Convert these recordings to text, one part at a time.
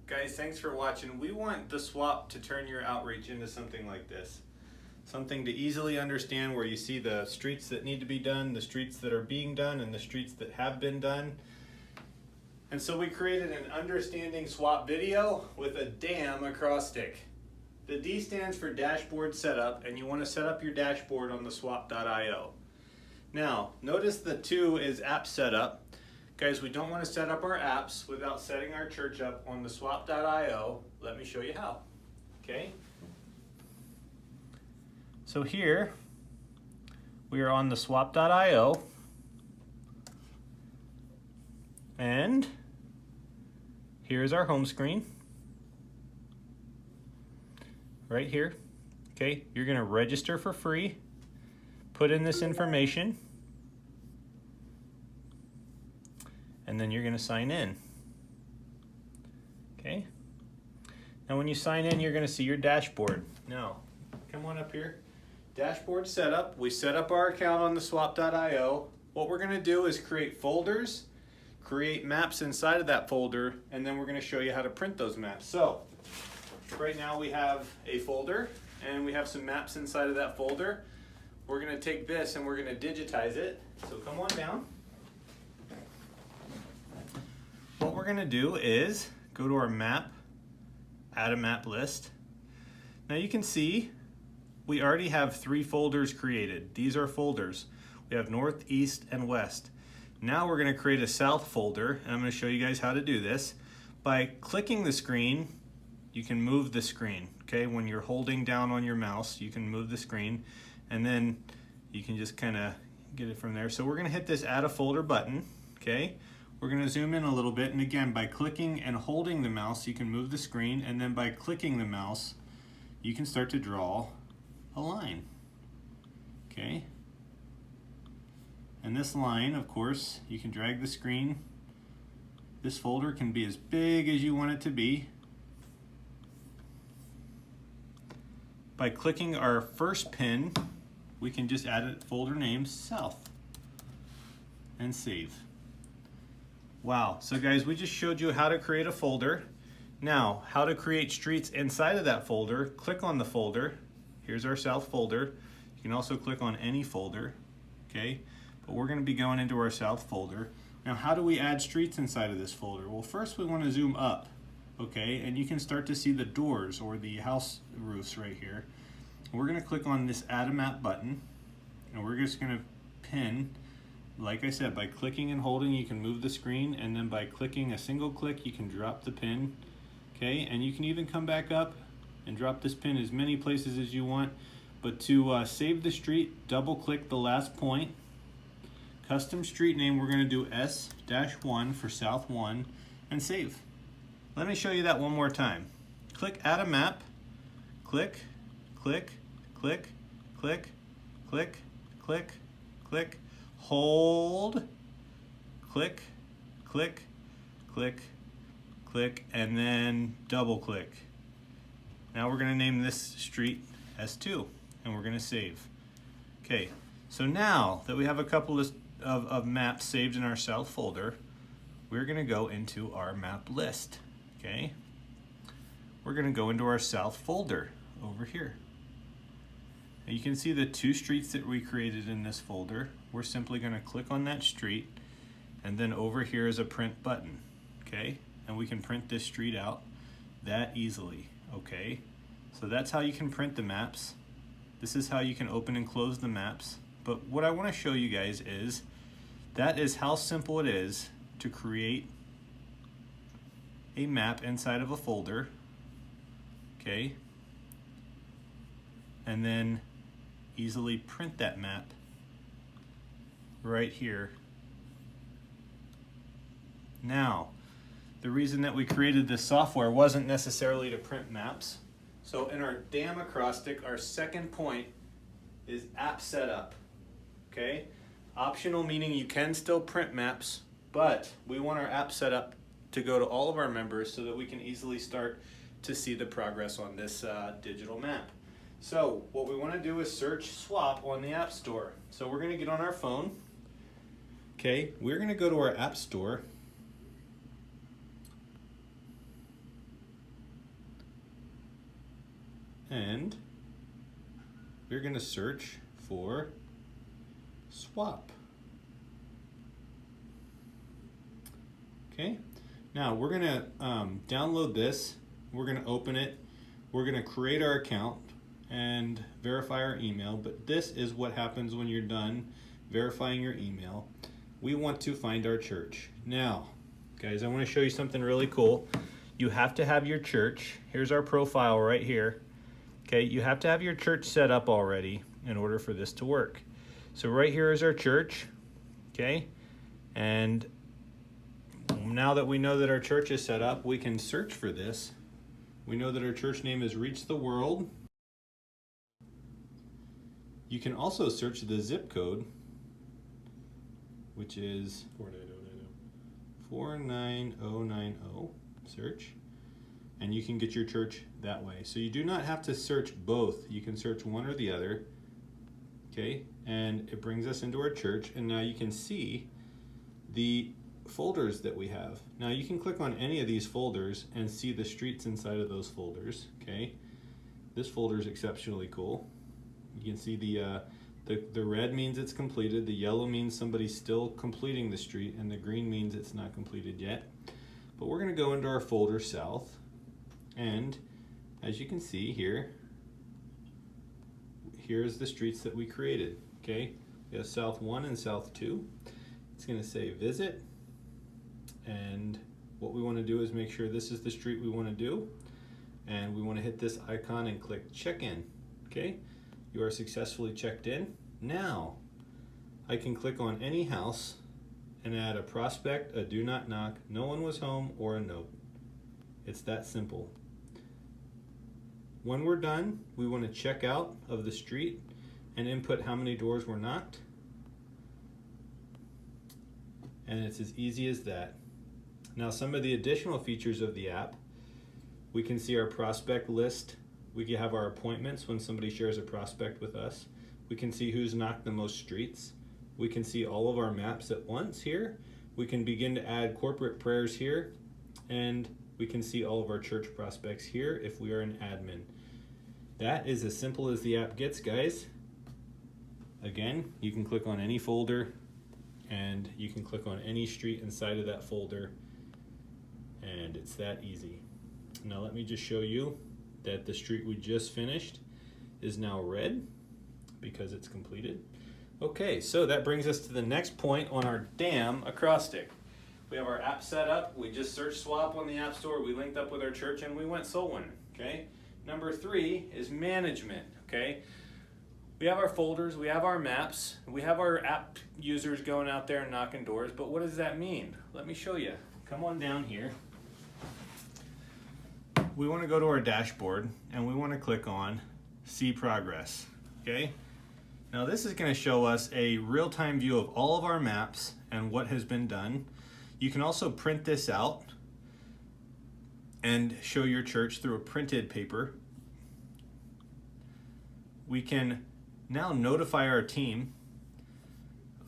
Guys, thanks for watching. We want the SWAPP to turn your outreach into something like this. Something to easily understand, where you see the streets that need to be done, the streets that are being done, and the streets that have been done. And so we created an understanding SWAPP video with a DAM acrostic. The D stands for dashboard setup, and you want to set up your dashboard on the SWAPP.io. Now, notice the 2 is app setup. Guys, we don't want to set up our apps without setting our church up on the SWAPP.io. Let me show you how. Okay? So here, we are on the SWAPP.io, and here's our home screen. Right here. Okay, you're going to register for free, put in this information, and then you're going to sign in. Okay. Now when you sign in, you're going to see your dashboard. Now, come on up here. Dashboard setup. We set up our account on the SWAPP.io. What we're going to do is create folders, create maps inside of that folder, and then we're going to show you how to print those maps. So, right now we have a folder, and we have some maps inside of that folder. We're going to take this and we're going to digitize it. So come on down. What we're going to do is go to our map, add a map list. Now you can see we already have 3 folders created. These are folders. We have north, east, and west. Now we're going to create a south folder, and I'm going to show you guys how to do this. By clicking the screen, you can move the screen. Okay, when you're holding down on your mouse, you can move the screen, and then you can just kind of get it from there. So we're going to hit this add a folder button. Okay. We're going to zoom in a little bit, and again, by clicking and holding the mouse, you can move the screen, and then by clicking the mouse, you can start to draw a line. Okay? And this line, of course, you can drag the screen. This folder can be as big as you want it to be. By clicking our first pin, we can just add a folder name, South, and save. Wow, so guys, we just showed you how to create a folder. Now, how to create streets inside of that folder. Click on the folder. Here's our South folder. You can also click on any folder, okay? But we're gonna be going into our South folder. Now, how do we add streets inside of this folder? Well, first we wanna zoom up, okay? And you can start to see the doors or the house roofs right here. We're gonna click on this Add a Map button, and we're just gonna pin. Like I said, by clicking and holding, you can move the screen, and then by clicking a single click, you can drop the pin. Okay, and you can even come back up and drop this pin as many places as you want. But to save the street, double click the last point. Custom street name, we're going to do S-1 for South 1, and save. Let me show you that one more time. Click Add a Map, click, click, click, click, click, click, click. Hold, click, click, click, click, and then double click. Now we're going to name this street S2, and we're going to save. Okay, so now that we have a couple of maps saved in our South folder, we're going to go into our map list. Okay, we're going to go into our South folder over here. Now you can see the 2 streets that we created in this folder. We're simply going to click on that street, and then over here is a print button, okay? And we can print this street out that easily, okay? So that's how you can print the maps. This is how you can open and close the maps. But what I want to show you guys is, that is how simple it is to create a map inside of a folder, okay? And then easily print that map right here. Now, the reason that we created this software wasn't necessarily to print maps. So in our DAM acrostic, our second point is app setup, okay? Optional meaning you can still print maps, but we want our app setup to go to all of our members so that we can easily start to see the progress on this digital map. So what we want to do is search SWAPP on the App Store. So we're going to get on our phone. Okay, we're going to go to our App Store. and we're going to search for SWAPP. Okay, now we're going to download this, we're going to open it, we're going to create our account and verify our email, but this is what happens when you're done verifying your email. We want to find our church. Now, guys, I want to show you something really cool. You have to have your church. Here's our profile right here. Okay, you have to have your church set up already in order for this to work. So right here is our church, okay? And now that we know that our church is set up, we can search for this. We know that our church name is Reach the World. You can also search the zip code, which is 49090. Search, and you can get your church that way. So you do not have to search both. You can search one or the other. Okay, and it brings us into our church, and now you can see the folders that we have. Now you can click on any of these folders and see the streets inside of those folders. Okay, this folder is exceptionally cool. You can see the red means it's completed, the yellow means somebody's still completing the street, and the green means it's not completed yet. But we're going to go into our folder South, and as you can see here, here's the streets that we created. Okay, we have South 1 and South 2. It's going to say visit, and what we want to do is make sure this is the street we want to do, and we want to hit this icon and click check in. Okay, you are successfully checked in. Now I can click on any house and add a prospect, a do not knock, no one was home, or a note. It's that simple. When we're done, we want to check out of the street and input how many doors were knocked. And it's as easy as that. Now, some of the additional features of the app, we can see our prospect list. We can have our appointments when somebody shares a prospect with us. We can see who's knocked the most streets. We can see all of our maps at once here. We can begin to add corporate prayers here, and we can see all of our church prospects here if we are an admin. That is as simple as the app gets, guys. Again, you can click on any folder, and you can click on any street inside of that folder, and it's that easy. Now let me just show you that the street we just finished is now red because it's completed. Okay, so that brings us to the next point on our damn acrostic. We have our app set up. We just searched SWAPP on the App Store. We linked up with our church and we went soul winning. Okay. Number 3 is management. Okay. We have our folders. We have our maps. We have our app users going out there and knocking doors. But what does that mean? Let me show you. Come on down here. We want to go to our dashboard and we want to click on See Progress. Okay. Now this is going to show us a real-time view of all of our maps and what has been done. You can also print this out and show your church through a printed paper. We can now notify our team,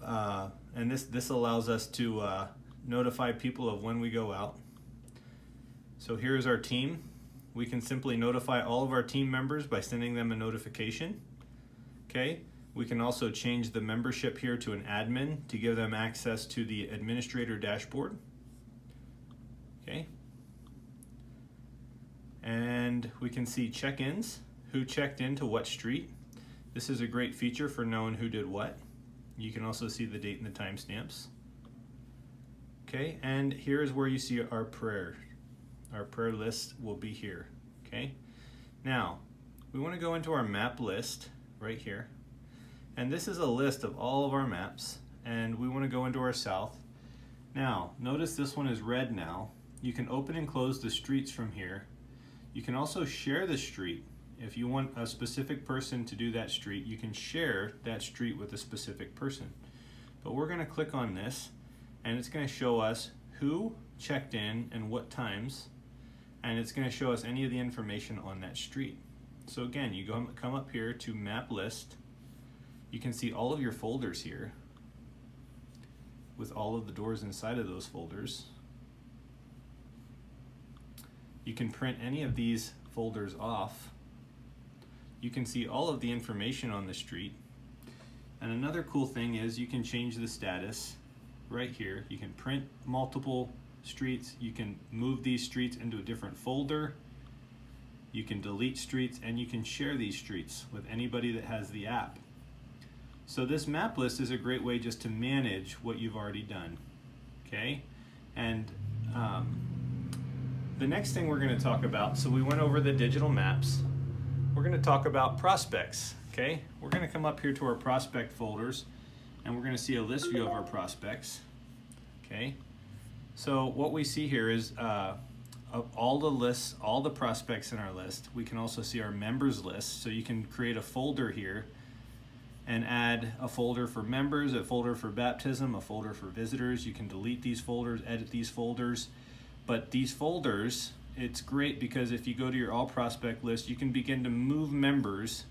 and this allows us to notify people of when we go out. So here's our team. We can simply notify all of our team members by sending them a notification. Okay. We can also change the membership here to an admin to give them access to the administrator dashboard. Okay. And we can see check-ins, who checked into what street. This is a great feature for knowing who did what. You can also see the date and the timestamps. Okay, and here's where you see our prayer. Our prayer list will be here. Okay. Now, we want to go into our map list right here. And this is a list of all of our maps, and we want to go into our south. Now, notice this one is red now. You can open and close the streets from here. You can also share the street. If you want a specific person to do that street, you can share that street with a specific person. But we're going to click on this, and it's going to show us who checked in and what times, and it's going to show us any of the information on that street. So again, you come up here to Map List. You can see all of your folders here with all of the doors inside of those folders. You can print any of these folders off you can see all of the information on the street. And another cool thing is you can change the status right here. You can print multiple streets, you can move these streets into a different folder, you can delete streets, and you can share these streets with anybody that has the app. So this map list is a great way just to manage what you've already done, okay? And the next thing we're going to talk about, so we went over the digital maps, we're going to talk about prospects, okay? We're going to come up here to our prospect folders, and we're going to see a list view of our prospects, okay? So what we see here is of all the lists, all the prospects in our list. We can also see our members list, so you can create a folder here and add a folder for members, a folder for baptism, a folder for visitors. You can delete these folders, edit these folders. But these folders, it's great because if you go to your all prospect list, you can begin to move members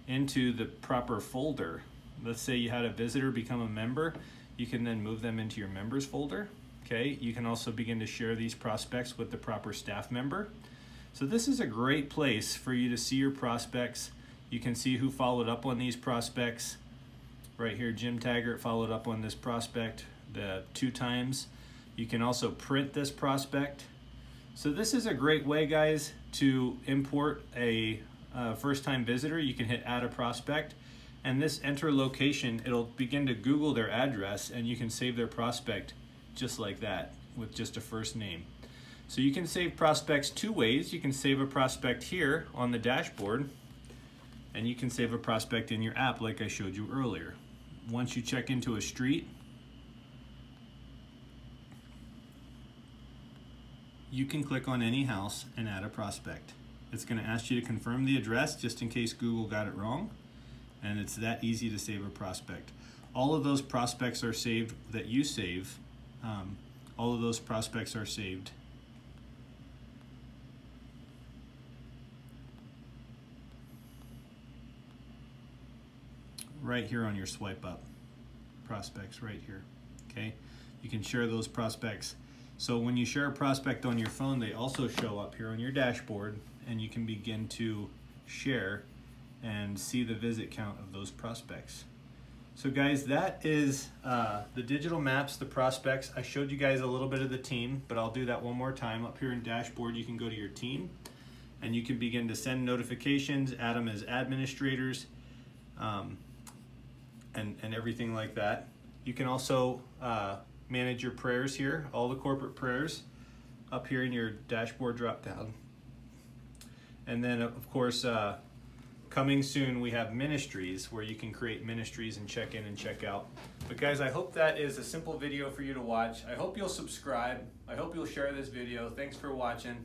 into the proper folder. Let's say you had a visitor become a member, you can then move them into your members folder. Okay, you can also begin to share these prospects with the proper staff member. So this is a great place for you to see your prospects. You can see who followed up on these prospects. Right here, Jim Taggart followed up on this prospect 2 times. You can also print this prospect. So this is a great way, guys, to import a first-time visitor. You can hit add a prospect, and this enter location, it'll begin to Google their address, and you can save their prospect just like that with just a first name. So you can save prospects 2 ways. You can save a prospect here on the dashboard, and you can save a prospect in your app like I showed you earlier. Once you check into a street, you can click on any house and add a prospect. It's going to ask you to confirm the address just in case Google got it wrong, and it's that easy to save a prospect. All of those prospects are saved that you save. All of those prospects are saved right here on your swipe up prospects right here, okay? You can share those prospects. So when you share a prospect on your phone, they also show up here on your dashboard, and you can begin to share and see the visit count of those prospects. So guys, that is the digital maps, the prospects. I showed you guys a little bit of the team, but I'll do that one more time. Up here in dashboard, you can go to your team, and you can begin to send notifications, add them as administrators, and everything like that. You can also manage your prayers here, all the corporate prayers up here in your dashboard drop down. And then of course, coming soon we have ministries where you can create ministries and check in and check out. But guys, I hope that is a simple video for you to watch. I hope you'll subscribe. I hope you'll share this video. Thanks for watching.